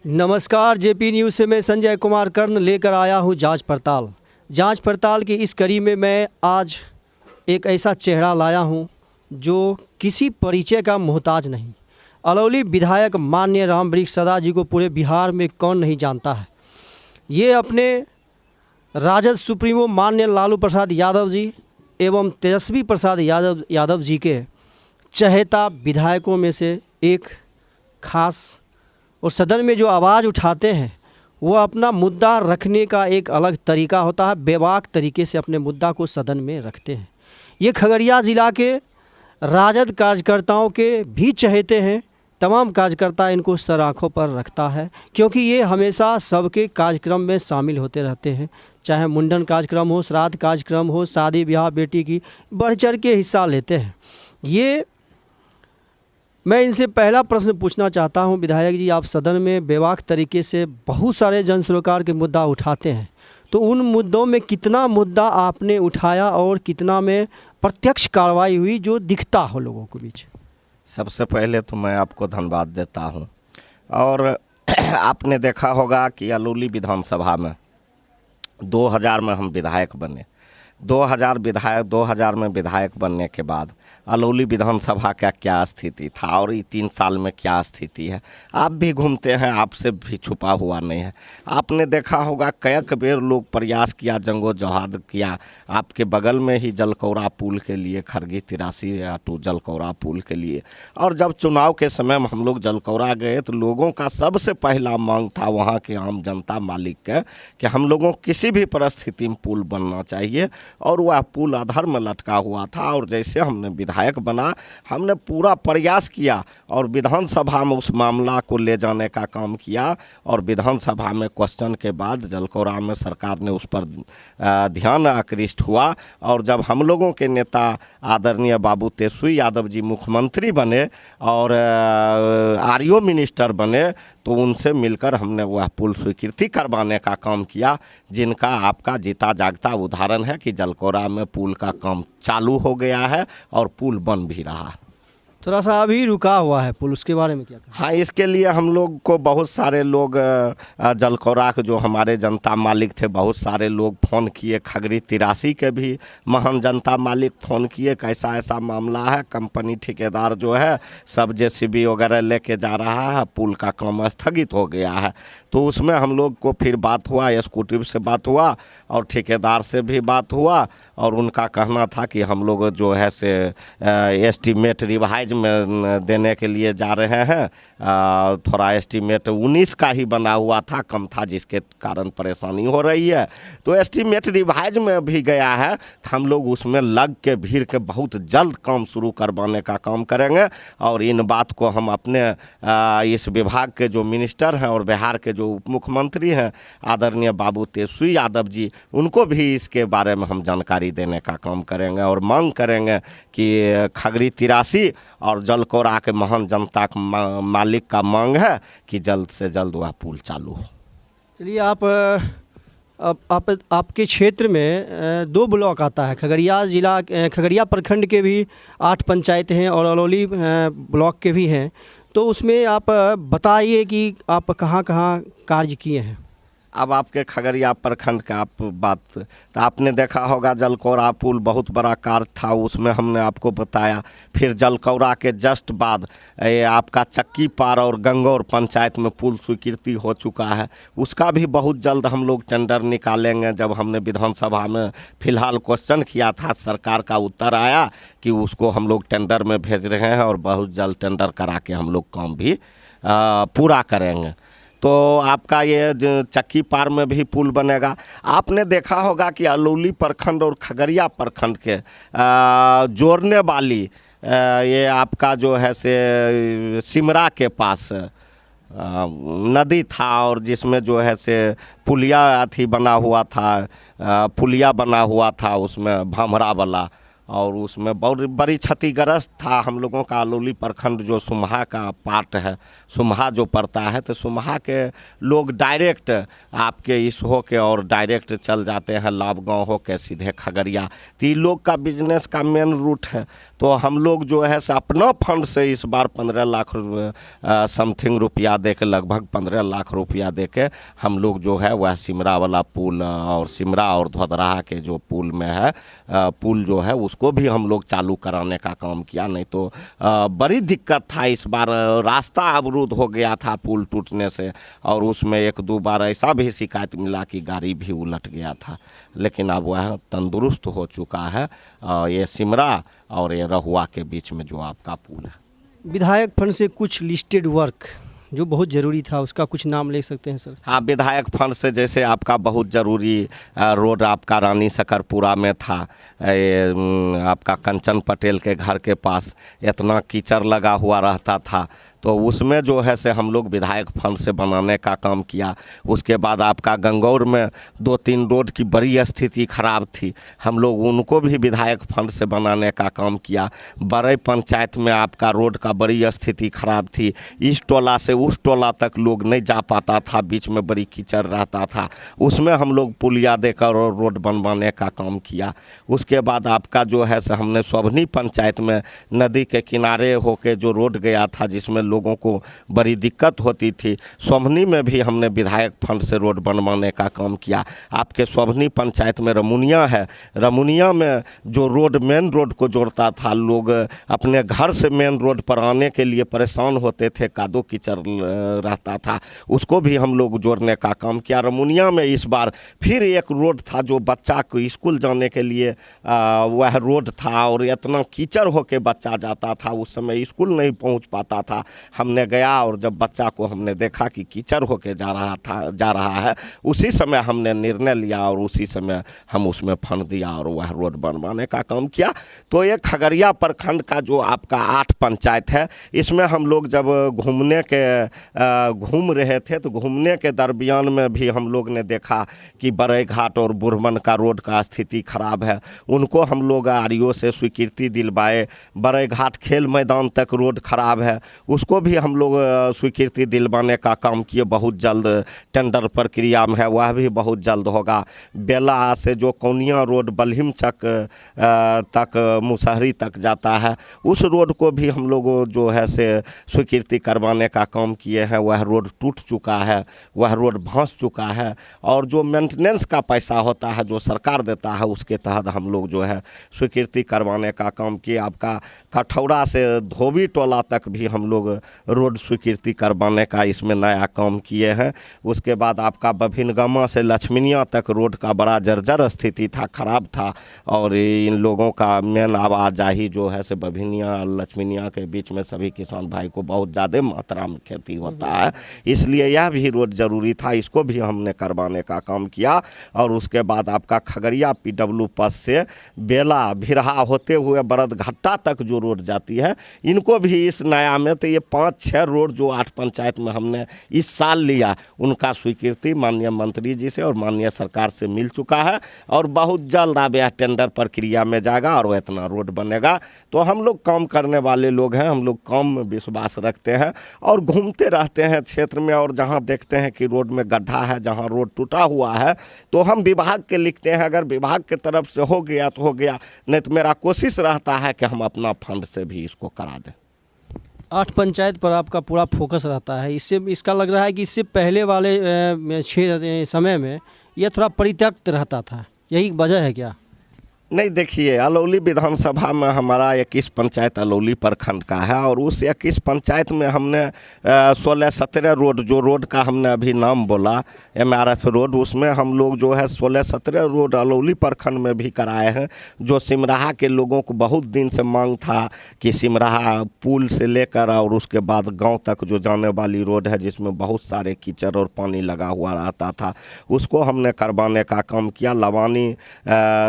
नमस्कार, JP news से मैं संजय कुमार कर्ण लेकर आया हूँ जांच पड़ताल की इस कड़ी में मैं आज एक ऐसा चेहरा लाया हूँ जो किसी परिचय का मोहताज नहीं। अलौली विधायक माननीय रामवृक्ष सदा जी को पूरे बिहार में कौन नहीं जानता है। ये अपने राजद सुप्रीमो माननीय लालू प्रसाद यादव जी एवं तेजस्वी प्रसाद यादव जी के चहेता विधायकों में से एक खास और सदन में जो आवाज़ उठाते हैं वो अपना मुद्दा रखने का एक अलग तरीका होता है। बेबाक तरीके से अपने मुद्दा को सदन में रखते हैं। ये खगड़िया ज़िला के राजद कार्यकर्ताओं के भी चहेते हैं। तमाम कार्यकर्ता इनको सर आँखों पर रखता है क्योंकि ये हमेशा सबके कार्यक्रम में शामिल होते रहते हैं। चाहे मुंडन कार्यक्रम हो, श्राद्ध कार्यक्रम हो, शादी ब्याह बेटी की बढ़ चढ़ के हिस्सा लेते हैं। ये मैं इनसे पहला प्रश्न पूछना चाहता हूं, विधायक जी, आप सदन में बेबाक तरीके से बहुत सारे जन सरोकार के मुद्दा उठाते हैं, तो उन मुद्दों में कितना मुद्दा आपने उठाया और कितना में प्रत्यक्ष कार्रवाई हुई जो दिखता हो लोगों के बीच? सबसे पहले तो मैं आपको धन्यवाद देता हूं। और आपने देखा होगा कि अलौली विधानसभा में 2000 में हम विधायक बने। 2000 में विधायक बनने के बाद अलौली विधानसभा का क्या स्थिति था और ये 3 साल में क्या स्थिति है, आप भी घूमते हैं, आपसे भी छुपा हुआ नहीं है। आपने देखा होगा कई बेर लोग प्रयास किया, जंगोजहाद किया आपके बगल में ही जलकौरा पुल के लिए, खरगी 83 टू जलकौरा पुल के लिए। और जब चुनाव के समय में हम लोग जलकौरा गए तो लोगों का सबसे पहला मांग था वहाँ के आम जनता मालिक के कि हम लोगों को किसी भी परिस्थिति में पुल बनना चाहिए। और वह पुल अधर में लटका हुआ था। और जैसे हमने विधायक बना, हमने पूरा प्रयास किया और विधानसभा में उस मामला को ले जाने का काम किया। और विधानसभा में क्वेश्चन के बाद जलकौरा में सरकार ने उस पर ध्यान आकृष्ट हुआ। और जब हम लोगों के नेता आदरणीय बाबू तेजस्वी यादव जी मुख्यमंत्री बने और आरओ मिनिस्टर बने, तो उनसे मिलकर हमने वह पुल स्वीकृति करवाने का काम किया, जिनका आपका जीता जागता उदाहरण है कि जलकौरा में पुल का काम चालू हो गया है और पुल बन भी रहा है। थोड़ा सा अभी रुका हुआ है पुल, उसके बारे में क्या कहें? हाँ, इसके लिए हम लोग को बहुत सारे लोग जलकौरा के जो हमारे जनता मालिक थे, बहुत सारे लोग फ़ोन किए। खगड़ी 83 के भी महान जनता मालिक फ़ोन किए, कैसा ऐसा मामला है, कंपनी ठेकेदार जो है सब जेसीबी वगैरह लेके जा रहा है, पुल का काम स्थगित हो गया है। तो उसमें हम लोग को फिर बात हुआ, एक्जीक्यूटिव से बात हुआ और ठेकेदार से भी बात हुआ। और उनका कहना था कि हम लोग जो है से एस्टीमेट रिवाइज में देने के लिए जा रहे हैं। थोड़ा एस्टीमेट 19 का ही बना हुआ था, कम था, जिसके कारण परेशानी हो रही है। तो एस्टीमेट रिवाइज में भी गया है, तो हम लोग उसमें लग के भीड़ के बहुत जल्द काम शुरू करवाने का काम करेंगे। और इन बात को हम अपने इस विभाग के जो मिनिस्टर हैं और बिहार के जो उप मुख्यमंत्री हैं आदरणीय बाबू तेजस्वी यादव जी, उनको भी इसके बारे में हम जानकारी देने का काम करेंगे। और मांग करेंगे कि खगड़ी 83 और जलकौरा के महान जनता के मालिक का मांग है कि जल्द से जल्द वह पुल चालू हो। चलिए, आपके क्षेत्र में 2 ब्लॉक आता है। खगड़िया प्रखंड के भी 8 पंचायतें हैं और अलौली ब्लॉक के भी हैं। तो उसमें आप बताइए कि आप कहाँ कहाँ कार्य किए हैं। अब आपके खगड़िया प्रखंड का आप बात, तो आपने देखा होगा जलकौरा पुल बहुत बड़ा कार्य था, उसमें हमने आपको बताया। फिर जलकौरा के जस्ट बाद ये आपका चक्की पार और गंगौर पंचायत में पुल स्वीकृति हो चुका है, उसका भी बहुत जल्द हम लोग टेंडर निकालेंगे। जब हमने विधानसभा में फिलहाल क्वेश्चन किया था, सरकार का उत्तर आया कि उसको हम लोग टेंडर में भेज रहे हैं और बहुत जल्द टेंडर करा के हम लोग काम भी पूरा करेंगे। तो आपका ये चक्की पार में भी पुल बनेगा। आपने देखा होगा कि अलौली प्रखंड और खगड़िया प्रखंड के जोड़ने वाली ये आपका जो है से सिमरा के पास नदी था और जिसमें जो है से पुलिया बना हुआ था, उसमें भमरा वाला। और उसमें बहुत बड़ी क्षतिग्रस्त था हम लोगों का अलौली प्रखंड जो सुमहा का पार्ट है, सुमहा जो पड़ता है, तो सुमहा के लोग डायरेक्ट आपके इस हो के और डायरेक्ट चल जाते हैं लाभ गाँव हो के सीधे खगड़िया। तो ये लोग का बिजनेस का मेन रूट है। तो हम लोग जो है से अपना फंड से इस बार 15 लाख समथिंग रुपया दे के, लगभग 15 लाख रुपया दे के हम लोग जो है वह सिमरा वाला पुल और सिमरा और धोदराहा के जो पुल में है पुल जो है उसको भी हम लोग चालू कराने का काम किया। नहीं तो बड़ी दिक्कत था इस बार, रास्ता अवरुद्ध हो गया था पुल टूटने से, और उसमें 1-2 बार ऐसा भी शिकायत मिला कि गाड़ी भी उलट गया था। लेकिन अब वह तंदुरुस्त हो चुका है ये सिमरा और ये रहुआ के बीच में जो आपका पुल है। विधायक फंड से कुछ लिस्टेड वर्क जो बहुत ज़रूरी था उसका कुछ नाम ले सकते हैं सर? हाँ, विधायक फंड से जैसे आपका बहुत ज़रूरी रोड आपका रानी सकरपुरा में था, आपका कंचन पटेल के घर के पास इतना कीचड़ लगा हुआ रहता था, तो उसमें जो है से हम लोग विधायक फंड से बनाने का काम किया। उसके बाद आपका गंगौर में 2-3 रोड की बड़ी स्थिति खराब थी, हम लोग उनको भी विधायक फंड से बनाने का काम किया। बड़े पंचायत में आपका रोड का बड़ी स्थिति खराब थी, इस टोला से उस टोला तक लोग नहीं जा पाता था, बीच में बड़ी कीचड़ रहता था, उसमें हम लोग पुलिया देकर और रोड बनवाने का काम किया। उसके बाद आपका जो है से हमने सोभनी पंचायत में नदी के किनारे होके जो रोड गया था जिसमें लोगों को बड़ी दिक्कत होती थी, सोभनी में भी हमने विधायक फंड से रोड बनवाने का काम किया। आपके सोभनी पंचायत में रमुनिया है, रमुनिया में जो रोड मेन रोड को जोड़ता था, लोग अपने घर से मेन रोड पर आने के लिए परेशान होते थे, कादो कीचड़ रहता था, उसको भी हम लोग जोड़ने का काम किया। रमुनिया में इस बार फिर एक रोड था जो बच्चा को स्कूल जाने के लिए वह रोड था, और इतना कीचड़ होके बच्चा जाता था, उस समय स्कूल नहीं पहुंच पाता था। हमने गया और जब बच्चा को हमने देखा कि कीचड़ होके जा रहा है, उसी समय हमने निर्णय लिया और उसी समय हम उसमें फंड दिया और वह रोड बनवाने का काम किया। तो ये खगड़िया प्रखंड का जो आपका 8 पंचायत है, इसमें हम लोग जब घूम रहे थे तो घूमने के दरमियान में भी हम लोग ने देखा कि बड़े घाट और बुरमन का रोड का स्थिति खराब है, उनको हम लोग आरईओ से स्वीकृति दिलवाए। बड़े घाट खेल मैदान तक रोड खराब है, उसको भी हम लोग स्वीकृति दिलवाने का काम किए। बहुत जल्द टेंडर प्रक्रिया में है, वह भी बहुत जल्द होगा। बेला से जो कौनिया रोड बलहिम चक तक मुसहरी तक जाता है, उस रोड को भी हम लोग जो है से स्वीकृति करवाने का काम किए हैं। वह रोड टूट चुका है, वह रोड धंस चुका है, और जो मेंटेनेंस का पैसा होता है जो सरकार देता है उसके तहत हम लोग जो है स्वीकृति करवाने का काम किए। आपका कठौरा से धोबी टोला तक भी हम लोग रोड स्वीकृति करवाने का इसमें नया काम किए हैं। उसके बाद आपका बभिनगमा से लक्ष्मीनिया तक रोड का बड़ा जर्जर स्थिति था, खराब था, और इन लोगों का मेन आवाजाही जो है से बभिनिया और लक्ष्मीनिया के बीच में सभी किसान भाई को बहुत ज़्यादा मात्रा में खेती होता है, इसलिए यह भी रोड ज़रूरी था, इसको भी हमने करवाने का काम किया। और उसके बाद आपका खगड़िया PW पथ से बेला भिरहा होते हुए बरद घट्टा तक जो रोड जाती है, इनको भी इस नया में, तो ये 5-6 रोड जो 8 पंचायत में हमने इस साल लिया, उनका स्वीकृति माननीय मंत्री जी से और माननीय सरकार से मिल चुका है, और बहुत जल्द अब यह टेंडर प्रक्रिया में जाएगा और इतना रोड बनेगा। तो हम लोग काम करने वाले लोग हैं, हम लोग काम में विश्वास रखते हैं और घूमते रहते हैं क्षेत्र में, और जहां देखते हैं कि रोड में गड्ढा है, जहां रोड टूटा हुआ है, तो हम विभाग के लिखते हैं। अगर विभाग के तरफ से हो गया तो हो गया, नहीं तो मेरा कोशिश रहता है कि हम अपना फंड से भी इसको करा दें। 8 पंचायत पर आपका पूरा फोकस रहता है, इससे इसका लग रहा है कि इससे पहले वाले 6 समय में यह थोड़ा परित्यक्त रहता था, यही वजह है क्या? नहीं, देखिए, अलौली विधानसभा में हमारा 21 पंचायत अलौली प्रखंड का है, और उस 21 पंचायत में हमने 16-17 रोड, जो रोड का हमने अभी नाम बोला MRF रोड, उसमें हम लोग जो है 16-17 रोड अलौली प्रखंड में भी कराए हैं। जो सिमराहा के लोगों को बहुत दिन से मांग था कि सिमराहा पुल से लेकर और उसके बाद गांव तक जो जाने वाली रोड है जिसमें बहुत सारे कीचड़ और पानी लगा हुआ रहता था, उसको हमने करवाने का काम किया।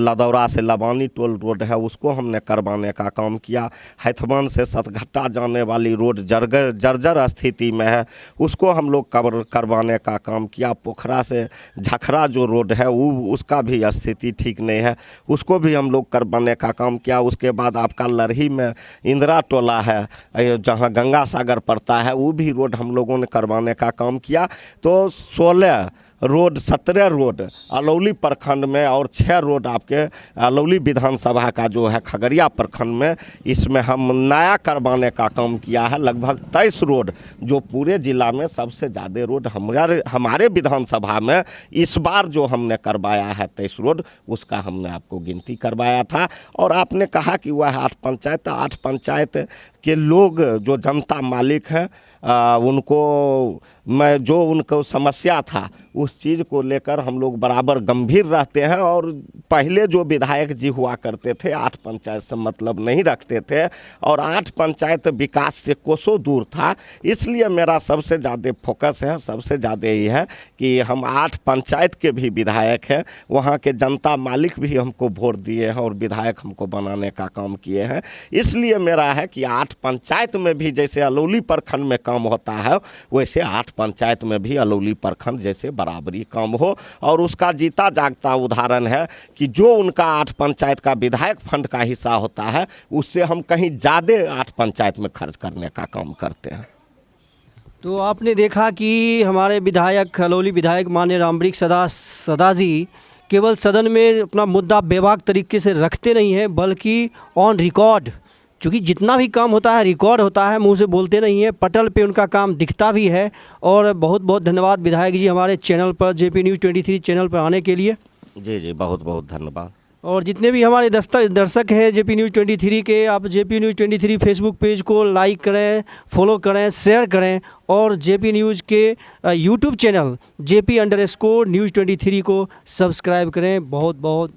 लदौरा से लबानी टोल रोड है उसको हमने करवाने का काम किया। हैथवन से सतघट्टा जाने वाली रोड जर्जर स्थिति में है, उसको हम लोग करवाने का काम किया। पोखरा से झखरा जो रोड है उसका भी स्थिति ठीक नहीं है, उसको भी हम लोग करवाने का काम किया। उसके बाद आपका लरही में इंदिरा टोला है जहाँ गंगा सागर पड़ता है, वो भी रोड हम लोगों ने करवाने का काम किया। तो 16 रोड 17 रोड अलौली प्रखंड में और 6 रोड आपके अलौली विधानसभा का जो है खगड़िया प्रखंड में, इसमें हम नया करवाने का काम किया है। लगभग 23 रोड जो पूरे ज़िला में सबसे ज़्यादा रोड हमारे विधानसभा में इस बार जो हमने करवाया है 23 रोड, उसका हमने आपको गिनती करवाया था। और आपने कहा कि वह 8 पंचायत 8 पंचायत के लोग जो जनता मालिक हैं उनको समस्या था उस चीज़ को लेकर हम लोग बराबर गंभीर रहते हैं। और पहले जो विधायक जी हुआ करते थे 8 पंचायत से मतलब नहीं रखते थे और 8 पंचायत विकास से कोसों दूर था, इसलिए मेरा सबसे ज़्यादा फोकस है, सबसे ज़्यादा ये है कि हम 8 पंचायत के भी विधायक हैं, वहाँ के जनता मालिक भी हमको वोट दिए हैं और विधायक हमको बनाने का काम किए हैं। इसलिए मेरा है कि 8 पंचायत में भी जैसे अलौली प्रखंड में काम होता है वैसे 8 पंचायत में भी अलौली प्रखंड जैसे बराबरी काम हो। और उसका जीता जागता उदाहरण है कि जो उनका 8 पंचायत का विधायक फंड का हिस्सा होता है उससे हम कहीं ज़्यादा 8 पंचायत में खर्च करने का काम करते हैं। तो आपने देखा कि हमारे विधायक अलौली विधायक माननीय रामवृक्ष सदा जी केवल सदन में अपना मुद्दा बेबाक तरीके से रखते नहीं हैं, बल्कि ऑन रिकॉर्ड, क्योंकि जितना भी काम होता है रिकॉर्ड होता है, मुंह से बोलते नहीं है, पटल पे उनका काम दिखता भी है। और बहुत बहुत धन्यवाद विधायक जी हमारे चैनल पर जेपी न्यूज़ 23 चैनल पर आने के लिए। जी बहुत बहुत धन्यवाद। और जितने भी हमारे दर्शक हैं जेपी न्यूज़ 23 के, आप जेपी न्यूज़ 23 फेसबुक पेज को लाइक करें, फॉलो करें, शेयर करें और जेपी न्यूज़ के यूट्यूब चैनल JP_News 23 को सब्सक्राइब करें। बहुत बहुत